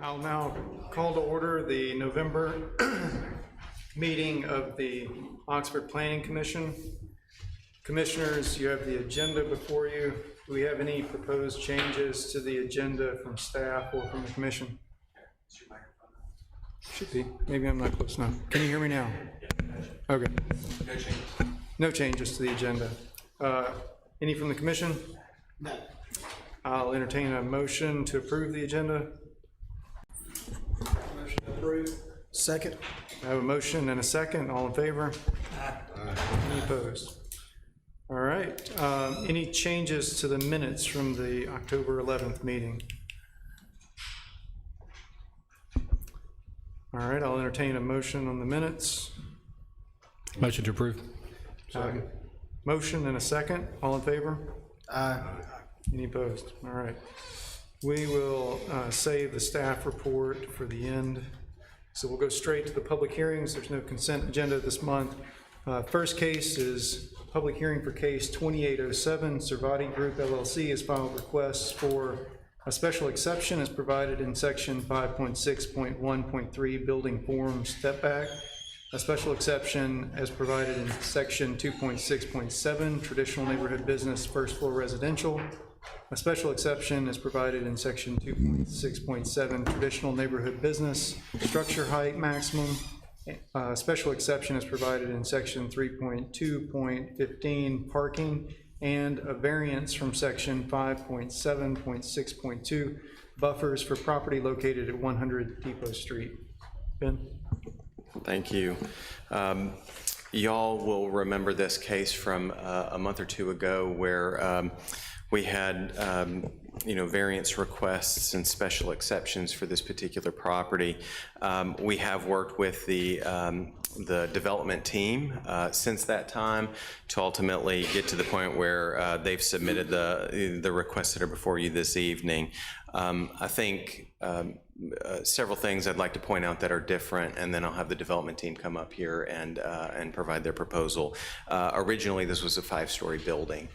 I'll now call to order the November meeting of the Oxford Planning Commission. Commissioners, you have the agenda before you. Do we have any proposed changes to the agenda from staff or from the commission? Should be. Maybe I'm not close enough. Can you hear me now? Okay. No change. No changes to the agenda. Any from the commission? No. I'll entertain a motion to approve the agenda. Motion approved. Second. I have a motion and a second. All in favor? Aye. Any opposed? All right. Any changes to the minutes from the October 11th meeting? All right. I'll entertain a motion on the minutes. Motion to approve. Motion and a second. All in favor? Aye. Any opposed? All right. We will save the staff report for the end. So we'll go straight to the public hearings. There's no consent agenda this month. First case is public hearing for case 2807. Servati Group LLC has filed requests for a special exception as provided in section 5.6.1.3 building form step back. A special exception as provided in section 2.6.7 traditional neighborhood business first floor residential. A special exception is provided in section 2.6.7 traditional neighborhood business structure height maximum. A special exception is provided in section 3.2.15 parking, and a variance from section 5.7.6.2 buffers for property located at 100 Depot Street. Ben? Thank you. Y'all will remember this case from a month or two ago where we had variance requests and special exceptions for this particular property. We have worked with the development team since that time to ultimately get to the point where they've submitted the requests that are before you this evening. I think several things I'd like to point out that are different, and then I'll have the development team come up here and provide their proposal. Originally, this was a 5-story building.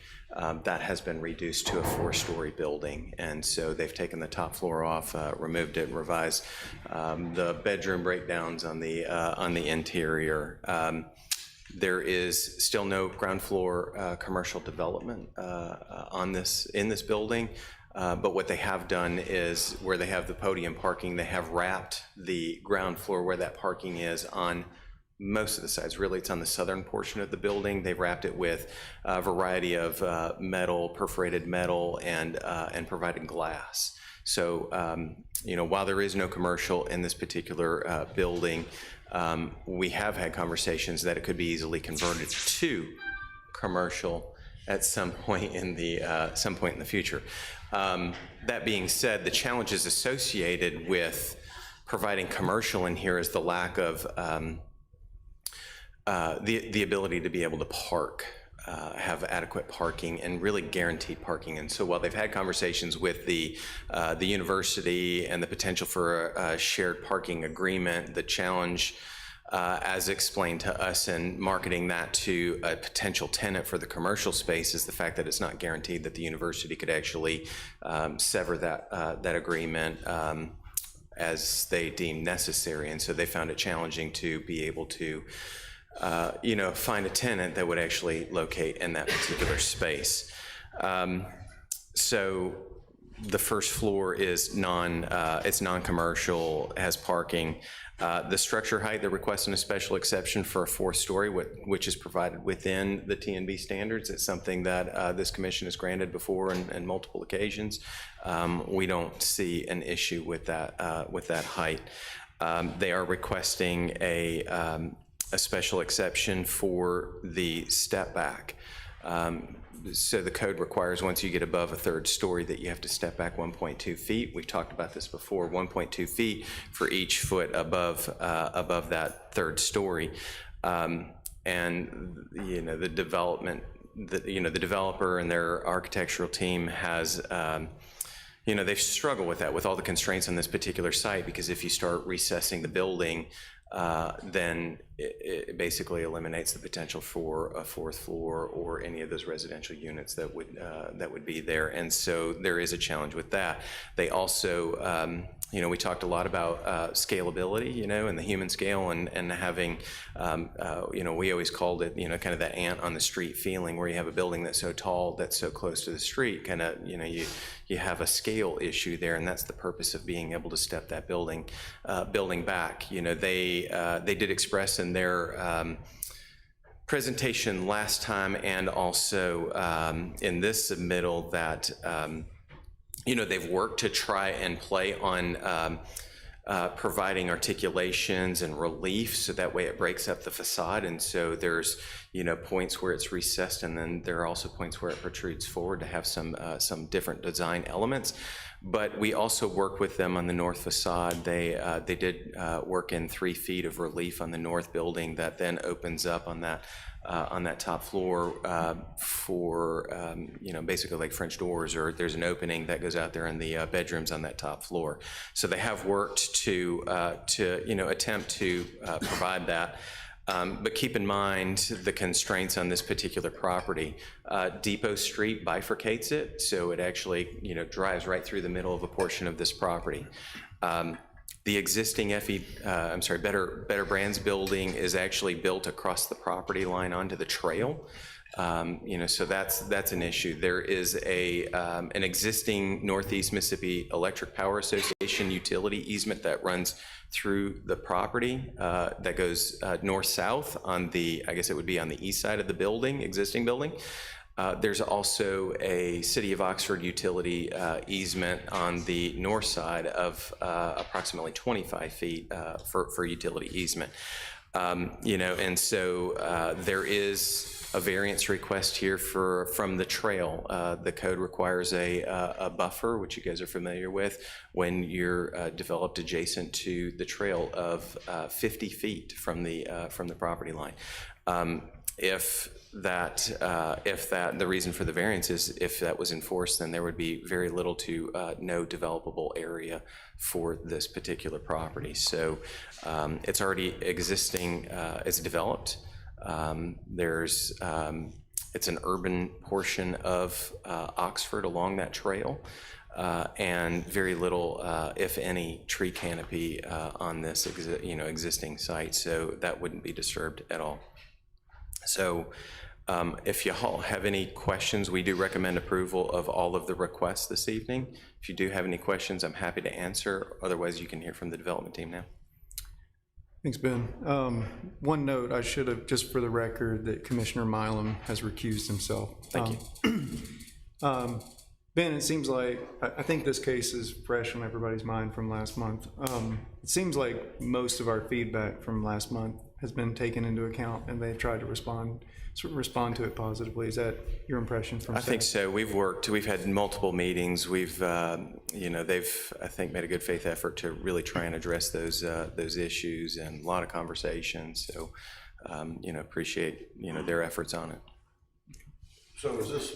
That has been reduced to a 4-story building, and so they've taken the top floor off, removed it, and revised the bedroom breakdowns on the interior. There is still no ground floor commercial development in this building. But what they have done is where they have the podium parking, they have wrapped the ground floor where that parking is on most of the sides. Really, it's on the southern portion of the building. They've wrapped it with a variety of metal, perforated metal, and provided glass. So, while there is no commercial in this particular building, we have had conversations that it could be easily converted to commercial at some point in the future. That being said, the challenges associated with providing commercial in here is the lack of the ability to be able to park, have adequate parking, and really guaranteed parking. And so while they've had conversations with the university and the potential for a shared parking agreement, the challenge as explained to us in marketing that to a potential tenant for the commercial space is the fact that it's not guaranteed that the university could actually sever that agreement as they deem necessary. And so they found it challenging to be able to find a tenant that would actually locate in that particular space. So the first floor is it's non-commercial, has parking. The structure height, they're requesting a special exception for a 4-story, which is provided within the TNB standards. It's something that this commission has granted before in multiple occasions. We don't see an issue with that height. They are requesting a special exception for the step back. So the code requires once you get above a 3rd story that you have to step back 1.2 feet. We've talked about this before, 1.2 feet for each foot above that 3rd story. And the developer and their architectural team has they've struggled with that, with all the constraints on this particular site, because if you start recessing the building, then it basically eliminates the potential for a fourth floor or any of those residential units that would be there. And so there is a challenge with that. They also, you know, we talked a lot about scalability, you know, and the human scale, and having, you know, we always called it, you know, kind of that ant on the street feeling, where you have a building that's so tall, that's so close to the street, kind of, you know, you have a scale issue there, and that's the purpose of being able to step that building back. You know, they did express in their presentation last time, and also in this submittal, that you know, they've worked to try and play on providing articulations and relief, so that way it breaks up the facade. And so there's, you know, points where it's recessed, and then there are also points where it protrudes forward to have some different design elements. But we also worked with them on the north facade. They did work in 3 feet of relief on the north building that then opens up on that top floor for, you know, basically like French doors, or there's an opening that goes out there in the bedrooms on that top floor. So they have worked to you know, attempt to provide that. But keep in mind the constraints on this particular property. Depot Street bifurcates it, so it actually, you know, drives right through the middle of a portion of this property. The existing Better Brands building is actually built across the property line onto the trail. You know, so that's an issue. There is an existing Northeast Mississippi Electric Power Association utility easement that runs through the property that goes north-south on the, I guess it would be on the east side of the building, existing building. There's also a City of Oxford utility easement on the north side of approximately 25 feet for utility easement. You know, and so there is a variance request here from the trail. The code requires a buffer, which you guys are familiar with, when you're developed adjacent to the trail of 50 feet from the property line. If the reason for the variance is if that was enforced, then there would be very little to no developable area for this particular property. So it's already existing, it's developed. It's an urban portion of Oxford along that trail, and very little, if any, tree canopy on this existing site, so that wouldn't be disturbed at all. So if you all have any questions, we do recommend approval of all of the requests this evening. If you do have any questions, I'm happy to answer. Otherwise, you can hear from the development team now. Thanks, Ben. One note, I should have, just for the record, that Commissioner Milam has recused himself. Thank you. Ben, it seems like, I think this case is fresh on everybody's mind from last month. It seems like most of our feedback from last month has been taken into account, and they've tried to respond to it positively. Is that your impression from staff? I think so. We've had multiple meetings. We've, you know, they've, I think, made a good faith effort to really try and address those issues, and a lot of conversations. So, you know, appreciate, you know, their efforts on it. So is this,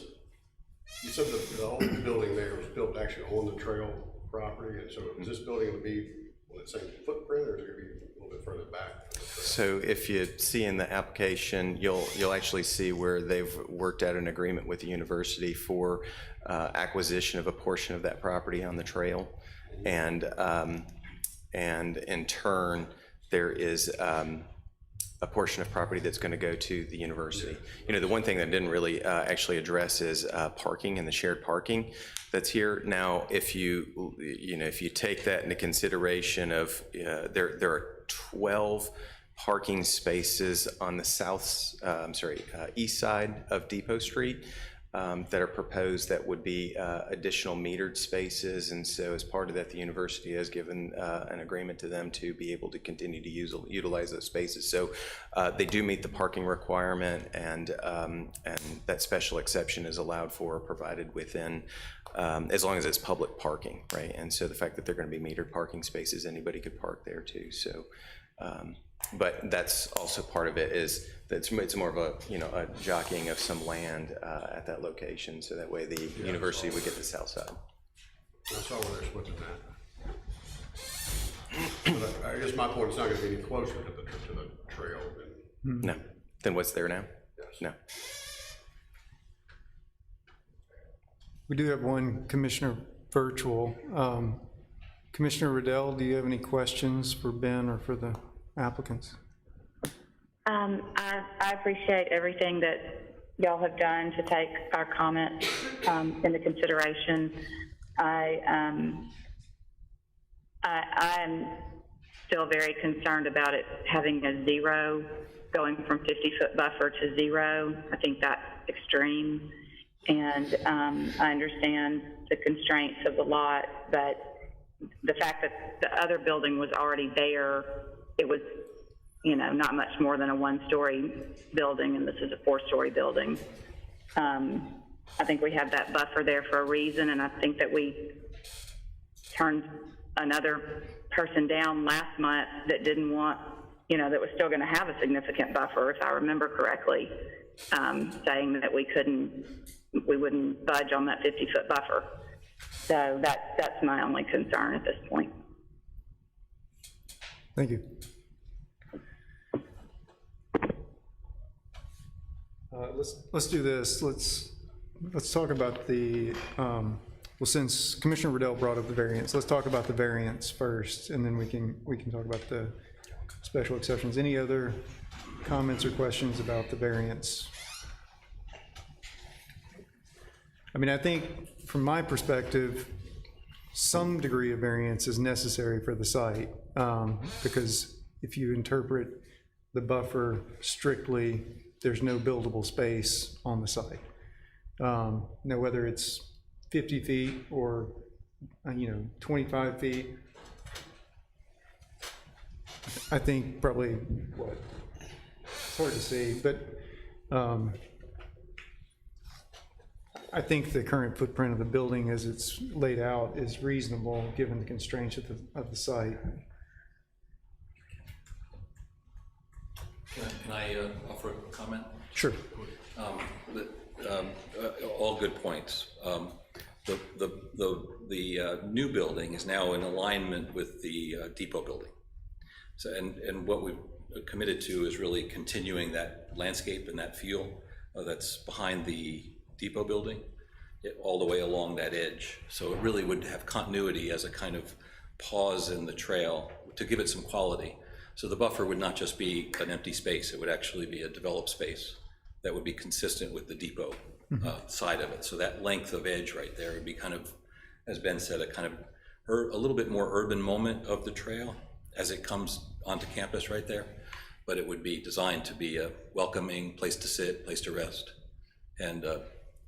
you said the old building there was built actually on the trail property, and so is this building going to be on the same footprint, or is it going to be a little bit further back from the trail? So if you see in the application, you'll actually see where they've worked out an agreement with the university for acquisition of a portion of that property on the trail, and in turn there is a portion of property that's going to go to the university. You know, the one thing that didn't really actually address is parking and the shared parking that's here. Now, if you take that into consideration, of there are 12 parking spaces on the east side of Depot Street that are proposed, that would be additional metered spaces. And so as part of that, the university has given an agreement to them to be able to continue to utilize those spaces. So they do meet the parking requirement, and that special exception is allowed for, provided within, as long as it's public parking, right? And so the fact that they're going to be metered parking spaces, anybody could park there too. So, but that's also part of it, is that it's more of a, you know, a jockeying of some land at that location, so that way the university would get the south side. I saw where they're switching that. But I guess my point is not gonna be any closer to the trail than, No, then what's there now? yes. No. We do have one commissioner virtual. Commissioner Riddell, do you have any questions for Ben or for the applicants? I appreciate everything that y'all have done to take our comments into consideration. I'm still very concerned about it having a 0, going from 50-foot buffer to 0. I think that's extreme. And I understand the constraints of the lot, but the fact that the other building was already there, it was, you know, not much more than a 1-story building, and this is a 4-story building. I think we have that buffer there for a reason, and I think that we turned another person down last month that didn't want, you know, that was still going to have a significant buffer, if I remember correctly, saying that we wouldn't budge on that 50-foot buffer. So that's my only concern at this point. Thank you. Let's do this. Let's talk about the, well, since Commissioner Riddell brought up the variance, let's talk about the variance first, and then we can talk about the special exceptions. Any other comments or questions about the variance? I mean, I think from my perspective, some degree of variance is necessary for the site, because if you interpret the buffer strictly, there's no buildable space on the site. Now, whether it's 50 feet or, 25 feet, I think probably, it's hard to see, but I think the current footprint of the building as it's laid out is reasonable given the constraints of the site. Can I offer a comment? Sure. All good points. The new building is now in alignment with the depot building. So, and what we've committed to is really continuing that landscape and that feel that's behind the depot building, all the way along that edge. So it really would have continuity as a kind of pause in the trail to give it some quality. So the buffer would not just be an empty space, it would actually be a developed space that would be consistent with the depot side of it. So that length of edge right there would be kind of, as Ben said, a kind of a little bit more urban moment of the trail as it comes onto campus right there. But it would be designed to be a welcoming place to sit, place to rest, and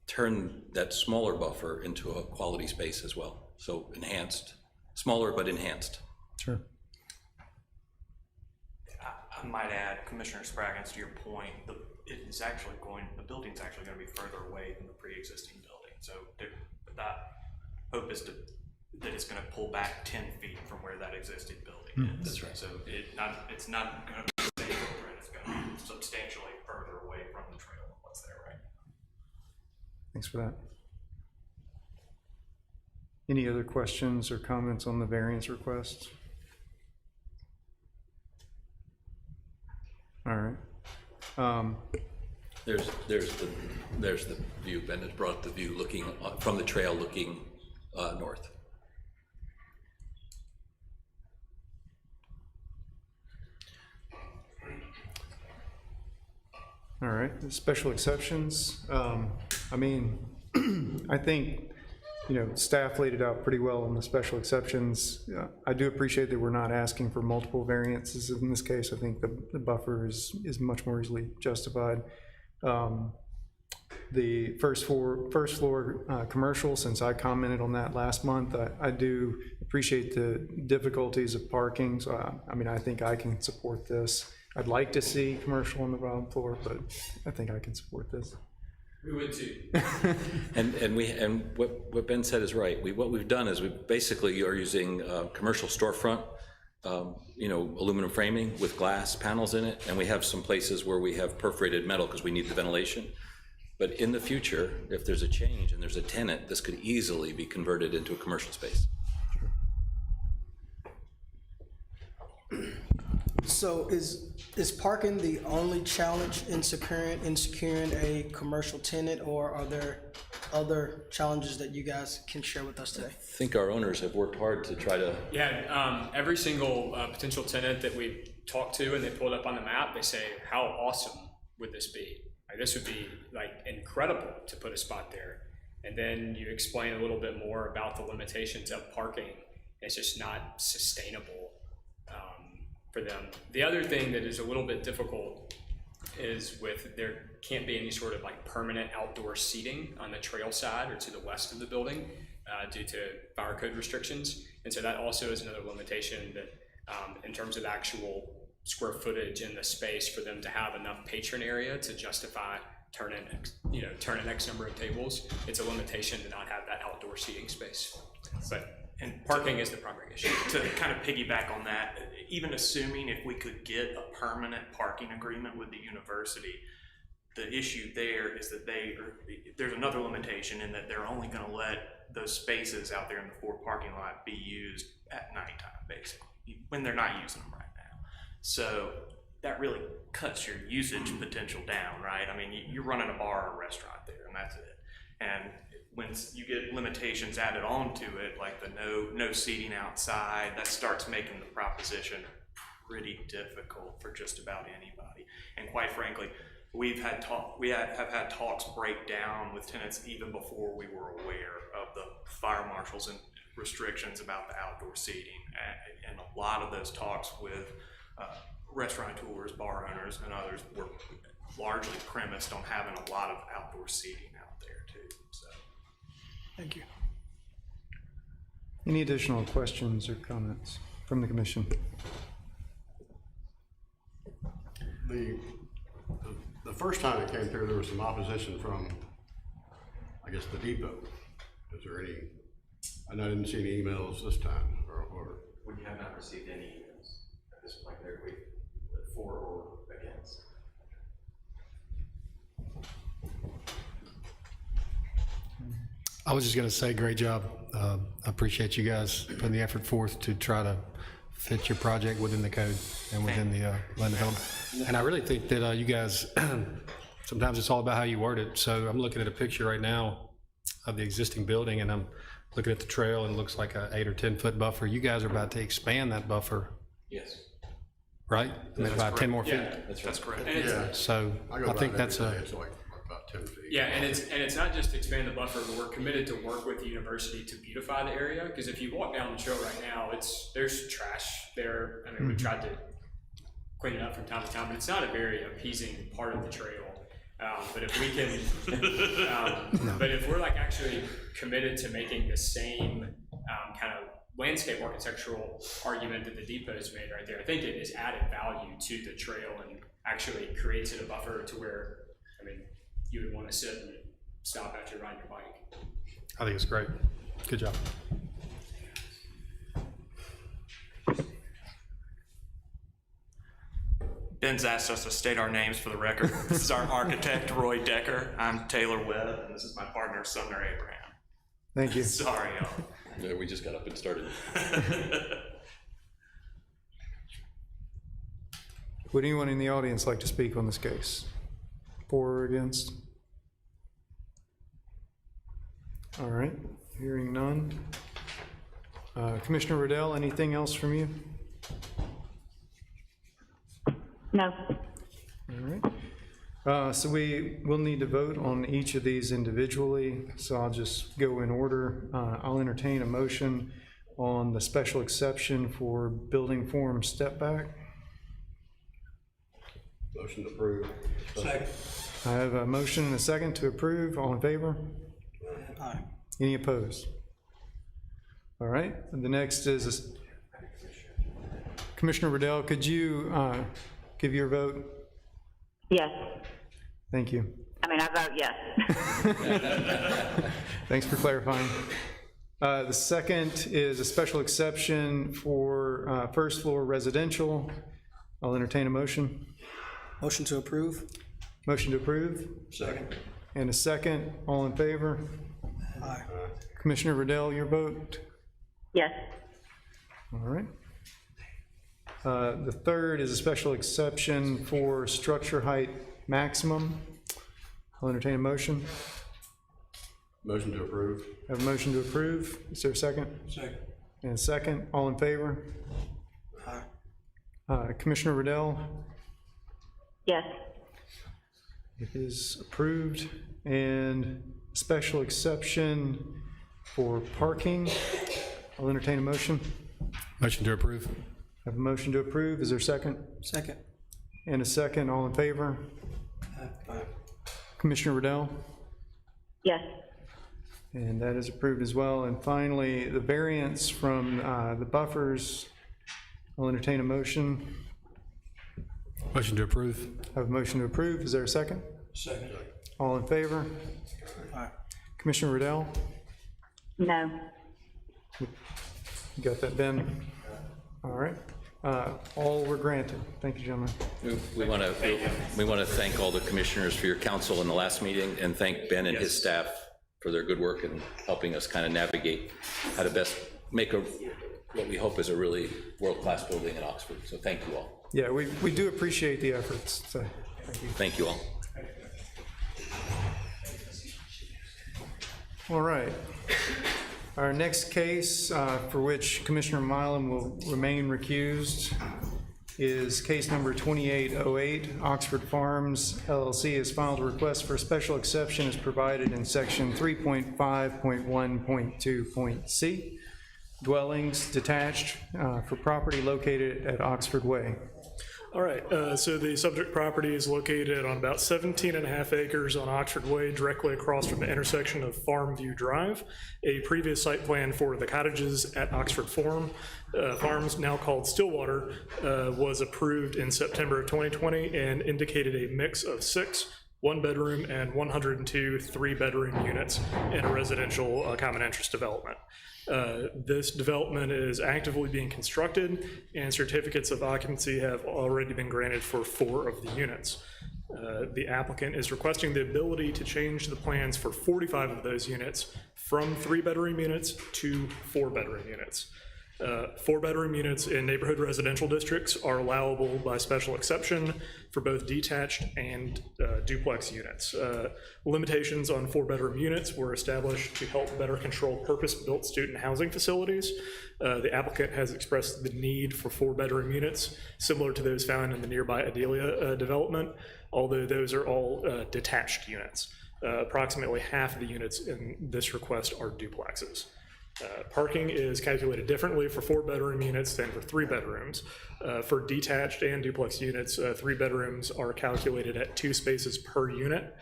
turn that smaller buffer into a quality space as well. So enhanced, smaller but enhanced. Sure. I might add, Commissioner Spraggins, to your point, the building's actually going to be further away than the pre-existing building. So that hope is that it's going to pull back 10 feet from where that existing building is. That's right. So it's not going to be the same footprint. It's going to be substantially further away from the trail than what's there right now. Thanks for that. Any other questions or comments on the variance request? All right. There's the view. Ben has brought the view looking from the trail looking north. All right, the special exceptions. I mean, I think, staff laid it out pretty well on the special exceptions. I do appreciate that we're not asking for multiple variances in this case. I think the buffer is much more easily justified. The first floor commercial, since I commented on that last month, I do appreciate the difficulties of parking. So, I think I can support this. I'd like to see commercial on the bottom floor, but I think I can support this. We would too. and what Ben said is right. What we've done is we basically are using commercial storefront, aluminum framing with glass panels in it, and we have some places where we have perforated metal because we need the ventilation. But in the future, if there's a change and there's a tenant, this could easily be converted into a commercial space. So is parking the only challenge in securing a commercial tenant, or are there other challenges that you guys can share with us today? I think our owners have worked hard to try to, Yeah, every single potential tenant that we talk to and they pull it up on the map, they say, how awesome would this be? Like, this would be like incredible to put a spot there. And then you explain a little bit more about the limitations of parking. It's just not sustainable for them. The other thing that is a little bit difficult is there can't be any sort of like permanent outdoor seating on the trail side or to the west of the building due to fire code restrictions. And so that also is another limitation that in terms of actual square footage in the space for them to have enough patron area to justify turning X number of tables, it's a limitation to not have that outdoor seating space. And parking is the primary issue. To kind of piggyback on that, even assuming if we could get a permanent parking agreement with the university, the issue there is that there's another limitation in that they're only going to let those spaces out there in the Ford parking lot be used at nighttime, basically, when they're not using them right now. So that really cuts your usage potential down, right? I mean, you're running a bar or a restaurant there, and that's it. And when you get limitations added onto it, like the no seating outside, that starts making the proposition pretty difficult for just about anybody. And quite frankly, we have had talks break down with tenants even before we were aware of the fire marshals and restrictions about the outdoor seating. And a lot of those talks with restaurateurs, bar owners, and others were largely premised on having a lot of outdoor seating out there too. So. Thank you. Any additional questions or comments from the commission? The first time it came through, there was some opposition from, I guess, the depot. Is there any, I know I didn't see any emails this time, or. We have not received any emails at this point. There we for or against. I was just going to say, great job. I appreciate you guys putting the effort forth to try to fit your project within the code and within the land development. And I really think that you guys, sometimes it's all about how you word it. So I'm looking at a picture right now of the existing building, and I'm looking at the trail, and it looks like a 8 or 10 foot buffer. You guys are about to expand that buffer, yes, right? About 10 more feet. Yeah, that's correct. And Yeah. So I go I by think there that's every a, day. It's like about 10 feet. Yeah, and it's not just to expand the buffer, but we're committed to work with the university to beautify the area. Because if you walk down the trail right now, there's trash there. I mean, we tried to clean it up from time to time, but it's not a very appeasing part of the trail. But if we can, but if we're like actually committed to making the same kind of landscape architectural argument that the depot's made right there, I think it is added value to the trail and actually creates it a buffer to where, I mean, you would want to sit and stop after riding your bike. I think it's great. Good job. Ben's asked us to state our names for the record. This is our architect, Roy Decker. I'm Taylor Webb, and this is my partner, Sumner Abraham. Thank you. Sorry, y'all. yeah, we just got up and started. Would anyone in the audience like to speak on this case? For or against? All right, hearing none. Commissioner Riddell, anything else from you? No. All right. So we will need to vote on each of these individually, so I'll just go in order. I'll entertain a motion on the special exception for building form step back. Motion to approve. Second. I have a motion and a second to approve. All in favor? Aye. Any opposed? All right, and the next is Commissioner Riddell, could you give your vote? Yes. Thank you. I mean, I vote yes. Thanks for clarifying. The second is a special exception for first floor residential. I'll entertain a motion. Motion to approve? Motion to approve, Second. and a second. All in favor? Aye. Commissioner Riddell, your vote? Yes. All right. The third is a special exception for structure height maximum. I'll entertain a motion. Motion to approve. Have a motion to approve. Is there a second? Second. And a second. All in favor? Commissioner Riddell? Yes. It is approved. And special exception for parking. I'll entertain a motion. Motion to approve. Have a motion to approve. Is there a second? Second. And a second. All in favor? Commissioner Riddell? Yes. And that is approved as well. And finally, the variance from the buffers. I'll entertain a motion. Motion to approve. Have a motion to approve. Is there a second? Second. All in favor? Aye. Commissioner Riddell? No. You got that, Ben? All right. All were granted. Thank you, gentlemen. We want to thank all the commissioners for your counsel in the last meeting, and thank Ben and his staff for their good work in helping us kind of navigate how to best make what we hope is a really world-class building in Oxford. So thank you all. Yeah, we do appreciate the efforts, so thank you. Thank you all. All right. Our next case, for which Commissioner Milam will remain recused, is case number 2808. Oxford Farms LLC has filed a request for a special exception as provided in section 3.5.1.2.c, dwellings detached for property located at Oxford Way. All right, so the subject property is located on about 17.5 acres on Oxford Way, directly across from the intersection of Farmview Drive. A previous site plan for the cottages at Oxford Farms, now called Stillwater, was approved in September of 2020 and indicated a mix of 6 one-bedroom and 102 three-bedroom units in a residential common interest development. This development is actively being constructed, and certificates of occupancy have already been granted for 4 of the units. The applicant is requesting the ability to change the plans for 45 of those units from 3-bedroom units to 4-bedroom units. 4-bedroom units in neighborhood residential districts are allowable by special exception for both detached and duplex units. Limitations on 4-bedroom units were established to help better control purpose-built student housing facilities. The applicant has expressed the need for 4-bedroom units, similar to those found in the nearby Adelia development, although those are all detached units. Approximately half of the units in this request are duplexes. Parking is calculated differently for 4-bedroom units than for 3 bedrooms. For detached and duplex units, 3 bedrooms are calculated at 2 spaces per unit.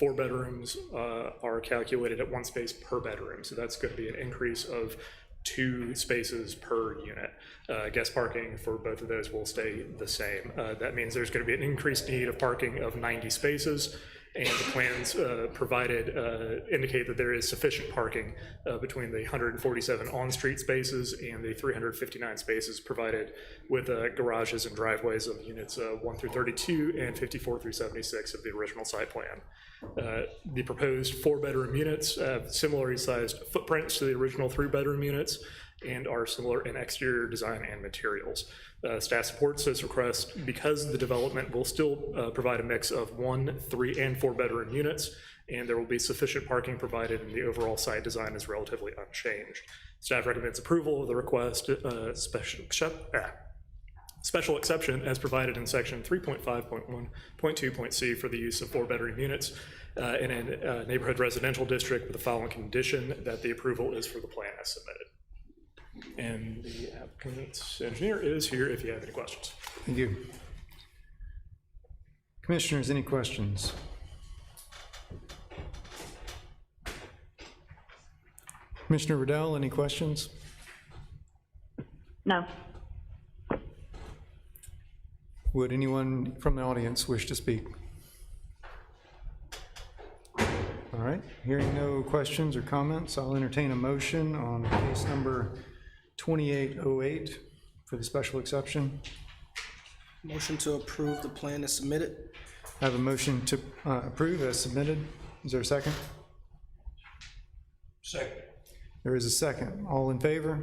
4 bedrooms are calculated at 1 space per bedroom. So that's going to be an increase of 2 spaces per unit. Guest parking for both of those will stay the same. That means there's going to be an increased need of parking of 90 spaces. And the plans provided indicate that there is sufficient parking between the 147 on-street spaces and the 359 spaces provided with garages and driveways of units 1 through 32 and 54 through 76 of the original site plan. The proposed 4-bedroom units have similarly sized footprints to the original 3-bedroom units and are similar in exterior design and materials. Staff supports this request because the development will still provide a mix of 1, 3, and 4-bedroom units, and there will be sufficient parking provided, and the overall site design is relatively unchanged. Staff recommends approval of the request special exception as provided in section 3.5.1.2.c for the use of 4-bedroom units in a neighborhood residential district with the following condition: that the approval is for the plan as submitted. And the applicant's engineer is here if you have any questions. Thank you. Commissioners, any questions? Commissioner Riddell, any questions? No. Would anyone from the audience wish to speak? All right, hearing no questions or comments, I'll entertain a motion on case number 2808 for the special exception. Motion to approve the plan as submitted. I have a motion to approve as submitted. Is there a second? Second. There is a second. All in favor?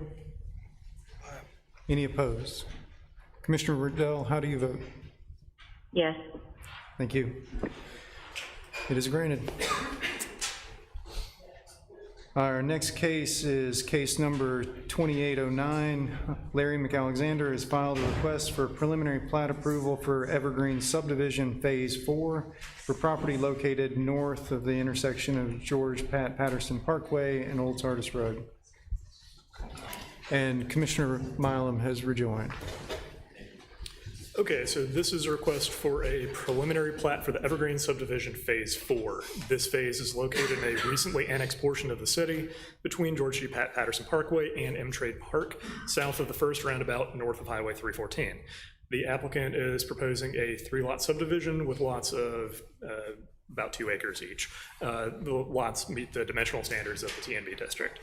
Any opposed? Commissioner Riddell, how do you vote? Yes. Thank you. It is granted. Our next case is case number 2809. Larry McAlexander has filed a request for preliminary plat approval for Evergreen Subdivision Phase 4 for property located north of the intersection of George Pat Patterson Parkway and Old Sardis Road. And Commissioner Milam has rejoined. Okay, so this is a request for a preliminary plat for the Evergreen Subdivision Phase 4. This phase is located in a recently annexed portion of the city between George G. Patterson Parkway and M. Trade Park, south of the first roundabout, north of Highway 314. The applicant is proposing a 3-lot subdivision with lots of about 2 acres each. The lots meet the dimensional standards of the TNB district.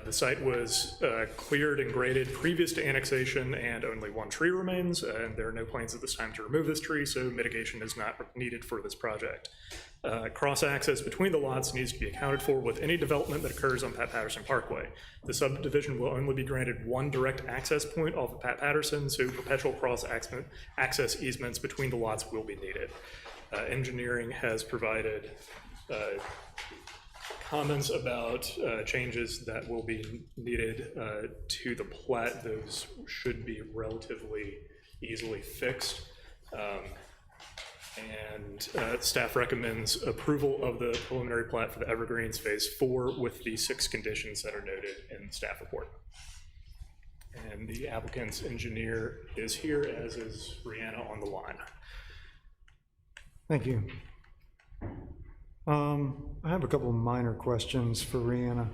The site was cleared and graded previous to annexation, and only 1 tree remains, and there are no plans at this time to remove this tree, so mitigation is not needed for this project. Cross-access between the lots needs to be accounted for with any development that occurs on Pat Patterson Parkway. The subdivision will only be granted 1 direct access point off of Pat Patterson, so perpetual cross-access easements between the lots will be needed. Engineering has provided comments about changes that will be needed to the plat. Those should be relatively easily fixed. Staff recommends approval of the preliminary plat for the Evergreens Phase 4 with the 6 conditions that are noted in the staff report. And the applicant's engineer is here, as is Rihanna on the line. Thank you. I have a couple of minor questions for Rihanna.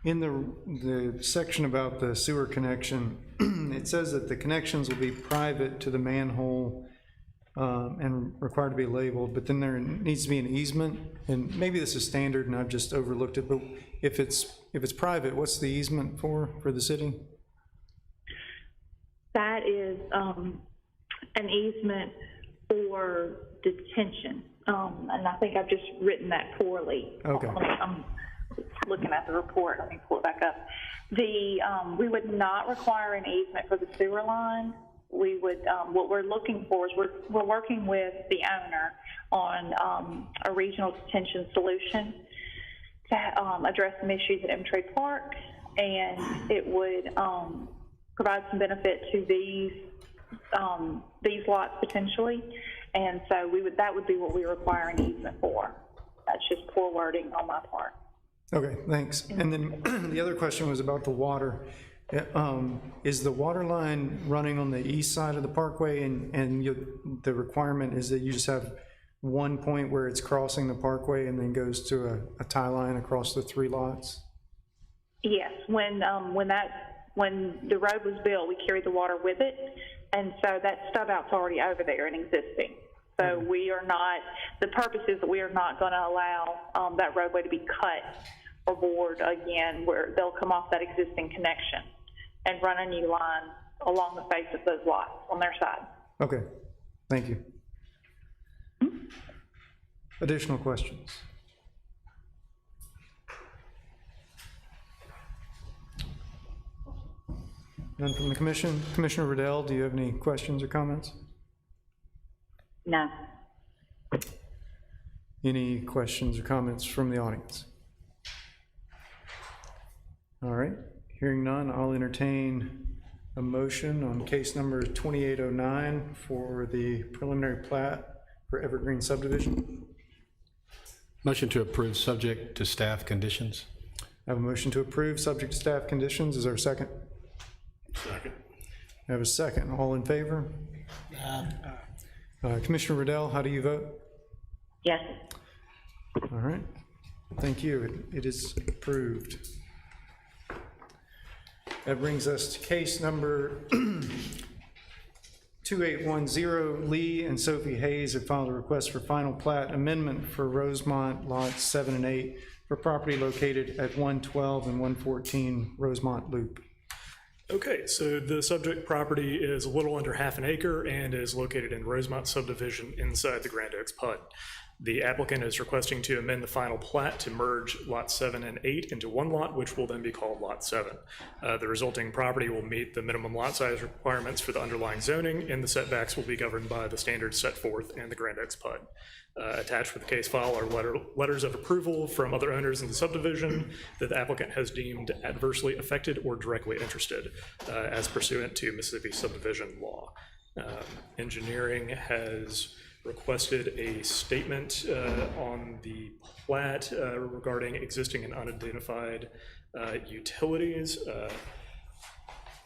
In the section about the sewer connection, it says that the connections will be private to the manhole and required to be labeled, but then there needs to be an easement, and maybe this is standard and I've just overlooked it, but if it's private, what's the easement for the city? That is an easement for detention, and I think I've just written that poorly. Okay. I'm looking at the report. Let me pull it back up. We would not require an easement for the sewer line. We would, what we're looking for is we're working with the owner on a regional detention solution to address some issues at M. Trade Park, and it would provide some benefit to these lots potentially, and so that would be what we require an easement for. That's just poor wording on my part. Okay, thanks. And then the other question was about the water. Is the water line running on the east side of the parkway, and the requirement is that you just have one point where it's crossing the parkway and then goes to a tie line across the 3 lots? Yes, when the road was built, we carried the water with it, and so that stub out's already over there and existing. So we are not, the purpose is that we are not going to allow that roadway to be cut or bored again, where they'll come off that existing connection and run a new line along the face of those lots on their side. Okay, thank you. Additional questions? None from the commission. Commissioner Riddell, do you have any questions or comments? No. Any questions or comments from the audience? All right, hearing none, I'll entertain a motion on case number 2809 for the preliminary plat for Evergreen Subdivision. Motion to approve, subject to staff conditions. I have a motion to approve, subject to staff conditions. Is there a second? Second. I have a second. All in favor? Commissioner Riddell, how do you vote? Yes. All right, thank you. It is approved. That brings us to case number 2810. Lee and Sophie Hayes have filed a request for final plat amendment for Rosemont lots 7 and 8 for property located at 112 and 114 Rosemont Loop. Okay, so the subject property is a little under half an acre and is located in Rosemont Subdivision inside the Grand Oaks PUD. The applicant is requesting to amend the final plat to merge Lot 7 and 8 into one lot, which will then be called Lot 7. The resulting property will meet the minimum lot size requirements for the underlying zoning, and the setbacks will be governed by the standards set forth in the Grand X PUD. Attached with the case file are letters of approval from other owners in the subdivision that the applicant has deemed adversely affected or directly interested, as pursuant to Mississippi subdivision law. Engineering has requested a statement on the plat regarding existing and unidentified utilities,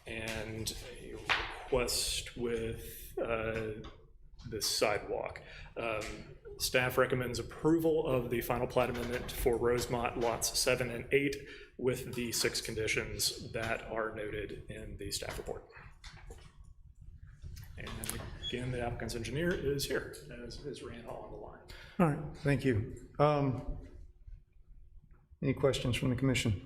and a request with the sidewalk. Staff recommends approval of the final plat amendment for Rosemont lots 7 and 8 with the 6 conditions that are noted in the staff report. And again, the applicant's engineer is here, as is Rand on the line. All right, thank you. Any questions from the commission?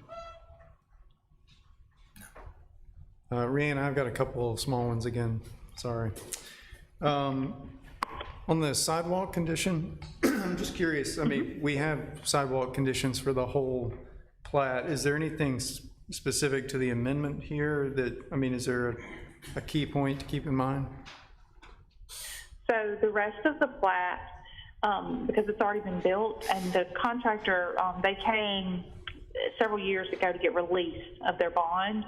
Rand, I've got a couple of small ones again, sorry. On the sidewalk condition, I'm just curious, I mean, we have sidewalk conditions for the whole plat. Is there anything specific to the amendment here that, I mean, is there a key point to keep in mind? So the rest of the plat, because it's already been built, and the contractor, they came several years ago to get release of their bond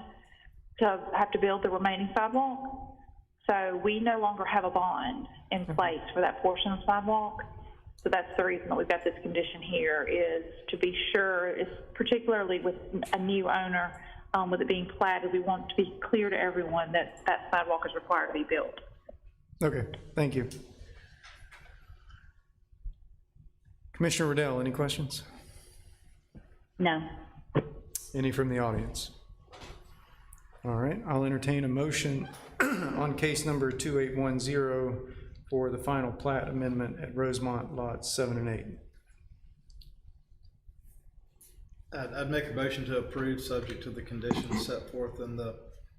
to have to build the remaining sidewalk. So we no longer have a bond in place for that portion of sidewalk. So that's the reason that we've got this condition here, is to be sure, particularly with a new owner, with it being platted, we want to be clear to everyone that that sidewalk is required to be built. Okay, thank you. Commissioner Riddell, any questions? No. Any from the audience? All right, I'll entertain a motion on case number 2810 for the final plat amendment at Rosemont lots 7 and 8. I'd make a motion to approve, subject to the conditions set forth in the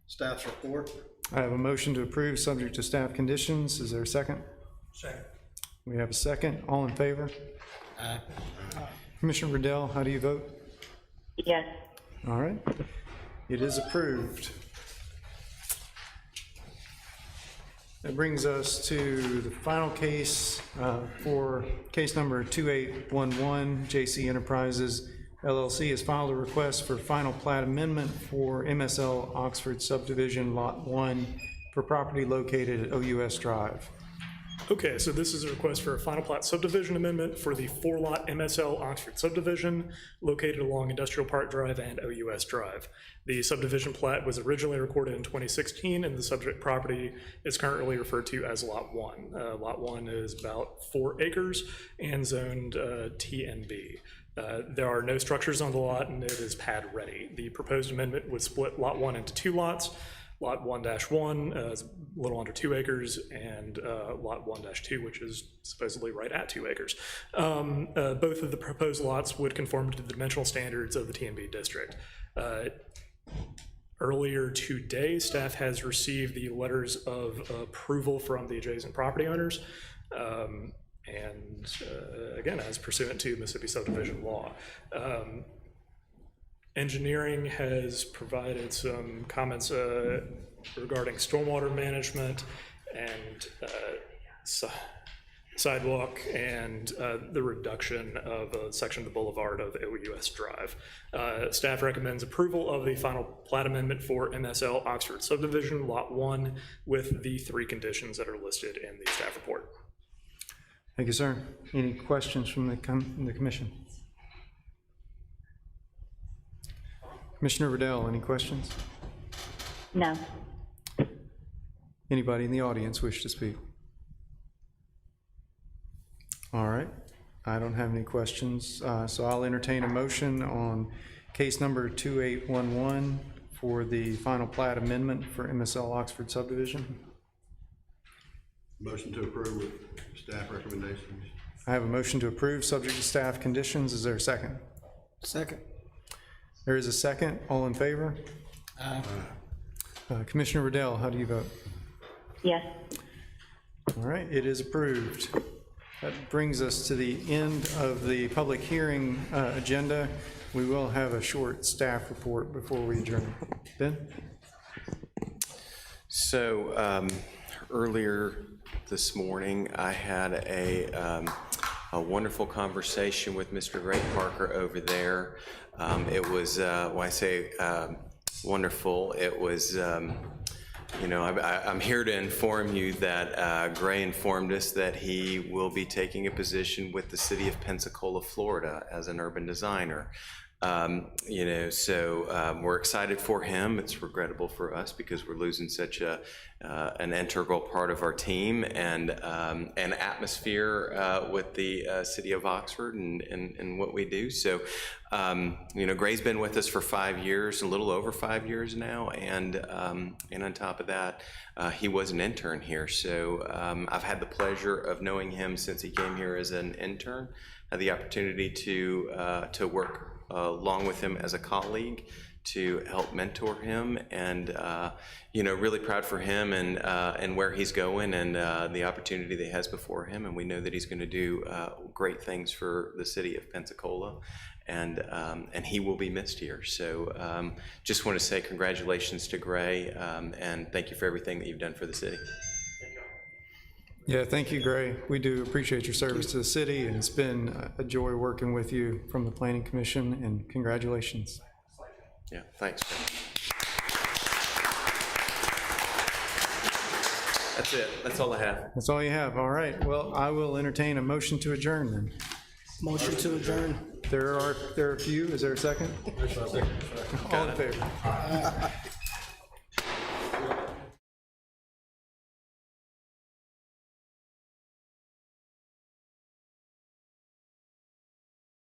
staff's report. I have a motion to approve, subject to staff conditions. Is there a second? Second. We have a second. All in favor? Aye. Commissioner Riddell, how do you vote? Yes. All right, it is approved. That brings us to the final case for case number 2811. JC Enterprises LLC has filed a request for final plat amendment for MSL Oxford Subdivision Lot 1 for property located at OUS Drive. Okay, so this is a request for a final plat subdivision amendment for the 4-lot MSL Oxford subdivision located along Industrial Park Drive and OUS Drive. The subdivision plat was originally recorded in 2016, and the subject property is currently referred to as Lot 1. Lot 1 is about 4 acres and zoned TNB. There are no structures on the lot, and it is pad ready. The proposed amendment would split Lot 1 into 2 lots. Lot 1-1 is a little under 2 acres, and Lot 1-2, which is supposedly right at 2 acres. Both of the proposed lots would conform to the dimensional standards of the TNB district. Earlier today, staff has received the letters of approval from the adjacent property owners, and again, as pursuant to Mississippi subdivision law. Engineering has provided some comments regarding stormwater management and sidewalk and the reduction of a section of the boulevard of OUS Drive. Staff recommends approval of the final plat amendment for MSL Oxford Subdivision Lot 1 with the 3 conditions that are listed in the staff report. Thank you, sir. Any questions from the commission? Commissioner Riddell, any questions? No. Anybody in the audience wish to speak? All right, I don't have any questions, so I'll entertain a motion on case number 2811 for the final plat amendment for MSL Oxford subdivision. Motion to approve with staff recommendations. I have a motion to approve, subject to staff conditions. Is there a second? Second. There is a second. All in favor? Aye. Commissioner Riddell, how do you vote? Yes. All right, it is approved. That brings us to the end of the public hearing agenda. We will have a short staff report before we adjourn. Ben? So earlier this morning, I had a wonderful conversation with Mr. Ray Parker over there. It was, when I say wonderful, it was, you know, I'm here to inform you that Gray informed us that he will be taking a position with the city of Pensacola, Florida, as an urban designer. You know, so we're excited for him. It's regrettable for us because we're losing such an integral part of our team and an atmosphere with the city of Oxford and what we do. So, you know, Gray's been with us for 5 years, a little over 5 years now, and on top of that, he was an intern here. So I've had the pleasure of knowing him since he came here as an intern. Had the opportunity to work along with him as a colleague to help mentor him, and you know, really proud for him and where he's going and the opportunity that he has before him. And we know that he's going to do great things for the city of Pensacola, and he will be missed here. So just want to say congratulations to Gray, and thank you for everything that you've done for the city. Yeah, thank you, Gray. We do appreciate your service to the city, and it's been a joy working with you from the Planning Commission, and congratulations. Yeah, thanks. That's it. That's all I have. That's all you have. All right. Well, I will entertain a motion to adjourn then. Motion to adjourn. There are a few. Is there a second? All in favor?